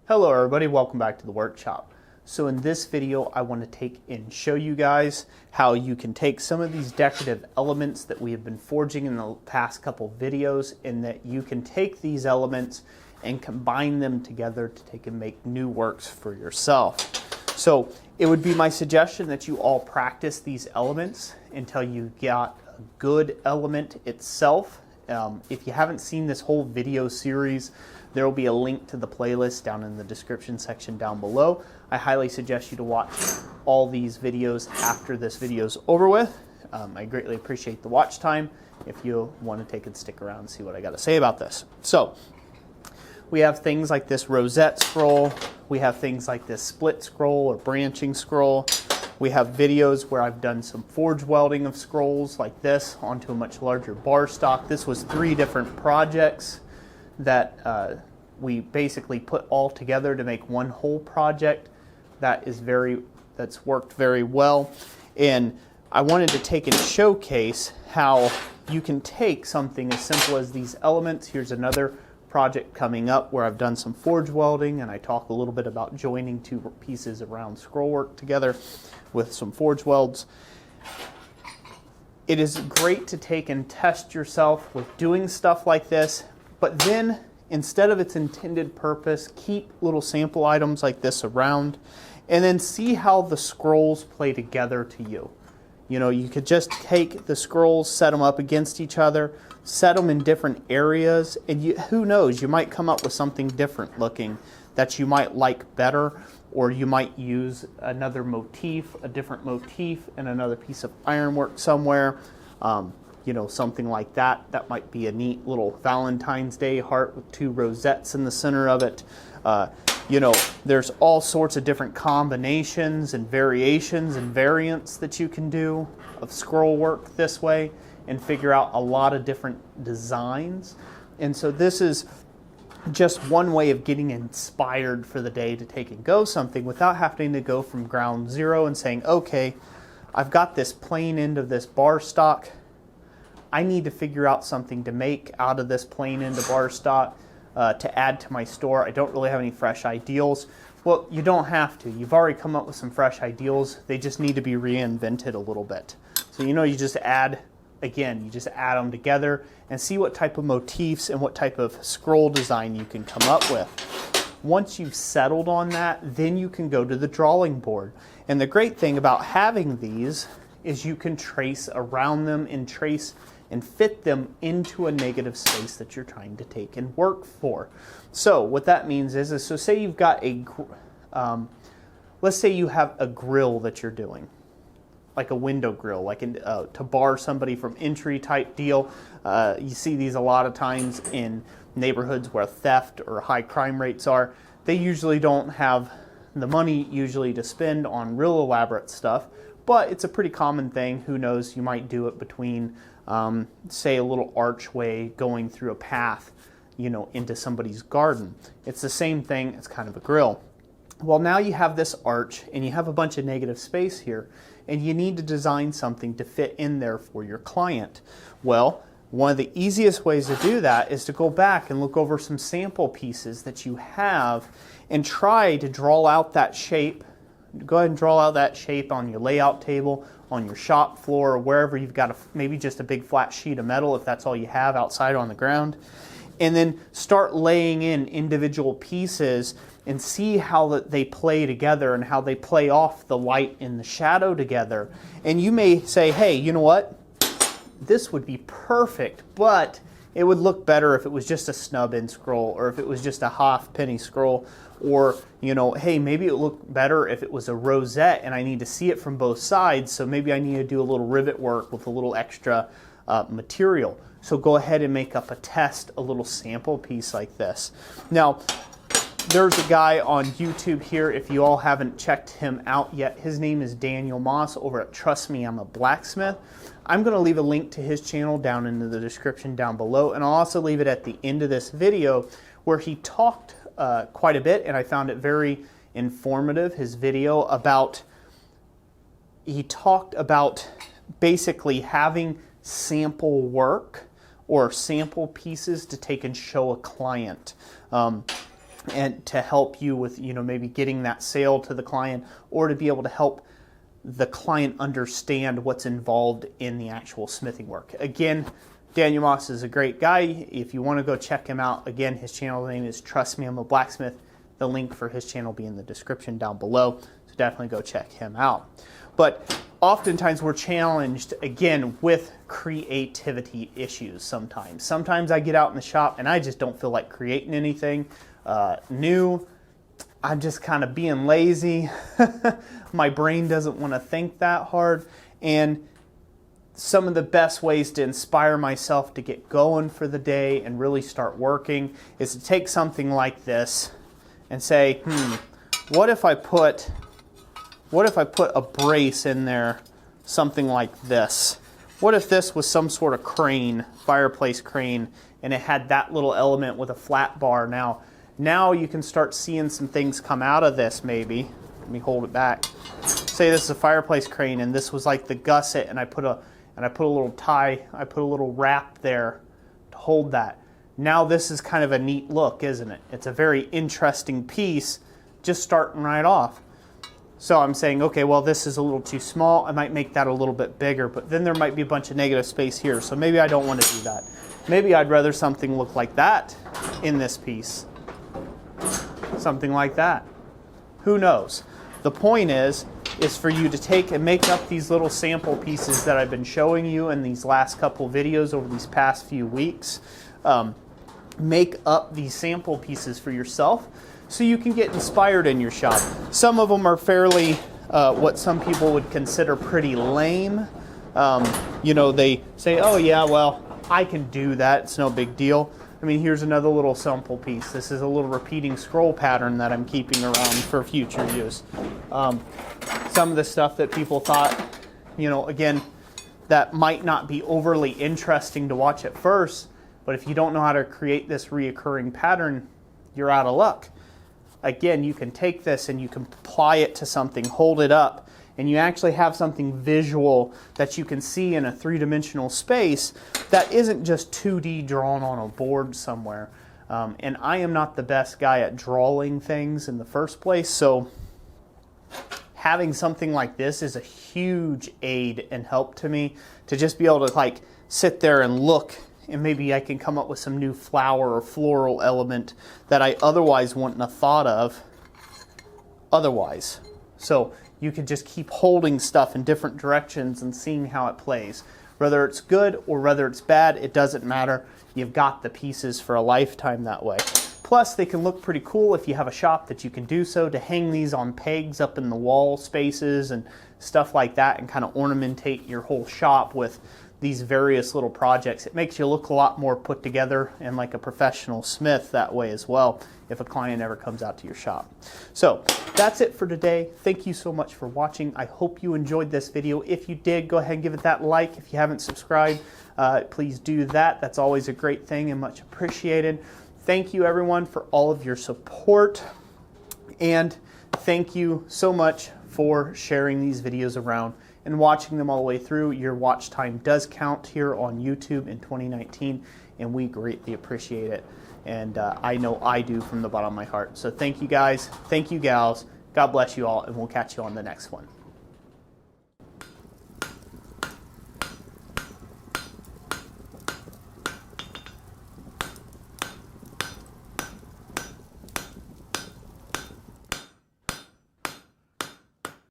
Hello everybody, welcome back to the workshop. So in this video I want to take and show you guys how you can take some of these decorative elements that we have been forging in the past couple videos, and that you can take these elements and combine them together to take and make new works for yourself. So it would be my suggestion that you all practice these elements until you got a good element itself. If you haven't seen this whole video series, there will be a link to the playlist down in the description section down below. I highly suggest you to watch all these videos after this video is over with. I greatly appreciate the watch time if you want to take and stick around and see what I got to say about this. So we have things like this rosette scroll. We have things like this split scroll or branching scroll. We have videos where I've done some forge welding of scrolls like this onto a much larger bar stock. This was 3 different projects that we basically put all together to make one whole project that's worked very well. And I wanted to take and showcase how you can take something as simple as these elements. Here's another project coming up where I've done some forge welding, and I talk a little bit about joining 2 pieces of round scroll work together with some forge welds. It is great to take and test yourself with doing stuff like this, but then instead of its intended purpose, keep little sample items like this around and then see how the scrolls play together to you. You know, you could just take the scrolls, set them up against each other, set them in different areas, and who knows, you might come up with something different looking that you might like better, or you might use another motif, a different motif, and another piece of ironwork somewhere. You know, something like that. That might be a neat little Valentine's Day heart with 2 rosettes in the center of it. You know, there's all sorts of different combinations and variations and variants that you can do of scroll work this way and figure out a lot of different designs. And so this is just one way of getting inspired for the day to take and go something without having to go from ground zero and saying, okay, I've got this plain end of this bar stock. I need to figure out something to make out of this plain end of bar stock to add to my store. I don't really have any fresh ideals. Well, you don't have to. You've already come up with some fresh ideals. They just need to be reinvented a little bit. So, you know, you just add them together and see what type of motifs and what type of scroll design you can come up with. Once you've settled on that, then you can go to the drawing board. And the great thing about having these is you can trace around them and trace and fit them into a negative space that you're trying to take and work for. So what that means is so say you've got let's say you have a grill that you're doing, like a window grill, like to bar somebody from entry type deal. You see these a lot of times in neighborhoods where theft or high crime rates are. They usually don't have the money usually to spend on real elaborate stuff, but it's a pretty common thing. Who knows, you might do it between say a little archway going through a path, you know, into somebody's garden. It's the same thing, it's kind of a grill. Well, now you have this arch and you have a bunch of negative space here, and you need to design something to fit in there for your client. Well, one of the easiest ways to do that is to go back and look over some sample pieces that you have and try to draw out that shape. Go ahead and draw out that shape on your layout table, on your shop floor, or wherever you've got maybe just a big flat sheet of metal if that's all you have outside on the ground. And then start laying in individual pieces and see how they play together and how they play off the light and the shadow together. And you may say, hey, you know what? This would be perfect, but it would look better if it was just a snub end scroll, or if it was just a half penny scroll, or, you know, hey, maybe it would look better if it was a rosette and I need to see it from both sides, so maybe I need to do a little rivet work with a little extra material. So go ahead and make up a little sample piece like this. Now, there's a guy on YouTube here, if you all haven't checked him out yet. His name is Daniel Moss over at Trust Me, I'm a Blacksmith. I'm going to leave a link to his channel down in the description down below, and I'll also leave it at the end of this video where he talked quite a bit, and I found it very informative, his video he talked about basically having sample work or sample pieces to take and show a client. and to help you with, maybe getting that sale to the client, or to be able to help the client understand what's involved in the actual smithing work. Again, Daniel Moss is a great guy. If you want to go check him out, again, his channel name is Trust Me, I'm a Blacksmith. The link for his channel will be in the description down below, so definitely go check him out. But oftentimes we're challenged, again, with creativity issues sometimes. Sometimes I get out in the shop and I just don't feel like creating anything new. I'm just kind of being lazy. My brain doesn't want to think that hard. And some of the best ways to inspire myself to get going for the day and really start working is to take something like this and say, what if I put a brace in there, something like this? What if this was some sort of crane, fireplace crane, and it had that little element with a flat bar? Now you can start seeing some things come out of this maybe. Let me hold it back. Say this is a fireplace crane and this was like the gusset, and I put a little tie, I put a little wrap there to hold that. Now this is kind of a neat look, isn't it? It's a very interesting piece just starting right off. So I'm saying, okay, well, this is a little too small. I might make that a little bit bigger, but then there might be a bunch of negative space here. So maybe I don't want to do that. Maybe I'd rather something look like that in this piece. Something like that. Who knows? The point is for you to take and make up these little sample pieces that I've been showing you in these last couple videos over these past few weeks. Make up these sample pieces for yourself so you can get inspired in your shop. Some of them are fairly, what some people would consider pretty lame. They say, oh yeah, well, I can do that. It's no big deal. I mean, here's another little sample piece. This is a little repeating scroll pattern that I'm keeping around for future use. Some of the stuff that people thought, again, that might not be overly interesting to watch at first, but if you don't know how to create this reoccurring pattern, you're out of luck. Again, you can take this and you can apply it to something, hold it up, and you actually have something visual that you can see in a three-dimensional space that isn't just 2D drawn on a board somewhere. And I am not the best guy at drawing things in the first place, so having something like this is a huge aid and help to me to just be able to sit there and look, and maybe I can come up with some new flower or floral element that I otherwise wouldn't have thought of otherwise. So you can just keep holding stuff in different directions and seeing how it plays. Whether it's good or whether it's bad, it doesn't matter. You've got the pieces for a lifetime that way. Plus, they can look pretty cool if you have a shop that you can do so, to hang these on pegs up in the wall spaces and stuff like that, and kind of ornamentate your whole shop with these various little projects. It makes you look a lot more put together and like a professional smith that way as well, if a client ever comes out to your shop. So that's it for today. Thank you so much for watching. I hope you enjoyed this video. If you did, go ahead and give it that like. If you haven't subscribed, please do that. That's always a great thing and much appreciated. Thank you everyone for all of your support, and thank you so much for sharing these videos around and watching them all the way through. Your watch time does count here on YouTube in 2019, and we greatly appreciate it. And I know I do from the bottom of my heart. So thank you guys, thank you gals, God bless you all, and we'll catch you on the next one.